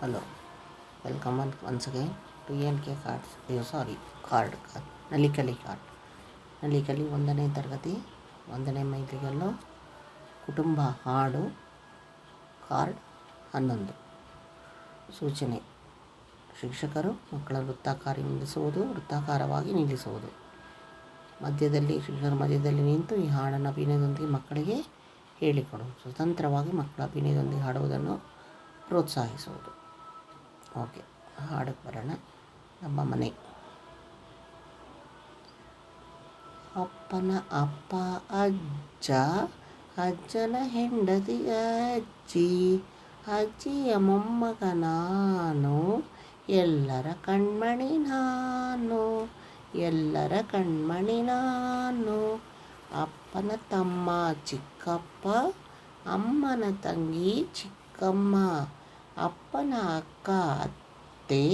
Hello, welcome once again to ENK Cards. Card Nalikali card. Nalikali 1ನೇ ತರಗತಿ 1ನೇ ಮೈಲಿಗಲ್ಲು ಕುಟುಂಬ ಹಾಡು ಕಾರ್ಡ್ 11. ಸೂಚನೆ: ಶಿಕ್ಷಕರು ಮಕ್ಕಳ ವೃತ್ತಾಕಾರವಾಗಿ ನಿಲ್ಲಿಸುವುದು. ಶಿಕ್ಷಕರ ಮಧ್ಯದಲ್ಲಿ ನಿಂತು ಈ ಹಾಡನ್ನು ಅಭಿನಯದೊಂದಿಗೆ ಮಕ್ಕಳಿಗೆ ಹೇಳಿಕೊಡುವುದು. ಸ್ವತಂತ್ರವಾಗಿ ಮಕ್ಕಳ ಅಭಿನಯದೊಂದಿಗೆ ಹಾಡುವುದನ್ನು ಪ್ರೋತ್ಸಾಹಿಸುವುದು. ಓಕೆ, ಹಾಡಕ್ಕೆ ಬರೋಣ. ನಮ್ಮ ಮನೆ. ಅಪ್ಪನ ಅಪ್ಪ ಅಜ್ಜ, ಅಜ್ಜನ ಹೆಂಡತಿ ಅಜ್ಜಿ, ಅಜ್ಜಿಯ ಮೊಮ್ಮಗ ನಾನು, ಎಲ್ಲರ ಕಣ್ಮಣಿ ನಾನು, ಎಲ್ಲರ ಕಣ್ಮಣಿ ನಾನು. ಅಪ್ಪನ ತಮ್ಮ ಚಿಕ್ಕಪ್ಪ, ಅಮ್ಮನ ತಂಗಿ ಚಿಕ್ಕಮ್ಮ, ಅಪ್ಪನ ಅಕ್ಕ ಅತ್ತೆ,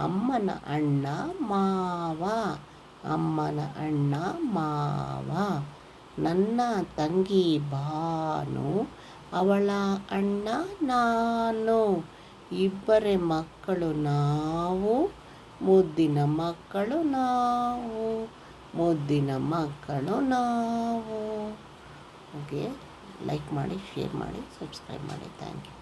ಅಮ್ಮನ ಅಣ್ಣ ಮಾವ, ಅಮ್ಮನ ಅಣ್ಣ ಮಾವ. ನನ್ನ ತಂಗಿ ಭಾನು, ಅವಳ ಅಣ್ಣ ನಾನು, ಇಬ್ಬರೇ ಮಕ್ಕಳು ನಾವು, ಮುದ್ದಿನ ಮಕ್ಕಳು ನಾವು, ಮುದ್ದಿನ ಮಕ್ಕಳು ನಾವು. ಓಕೆ, ಲೈಕ್ ಮಾಡಿ, ಶೇರ್ ಮಾಡಿ, ಸಬ್ಸ್ಕ್ರೈಬ್ ಮಾಡಿ. Thank you.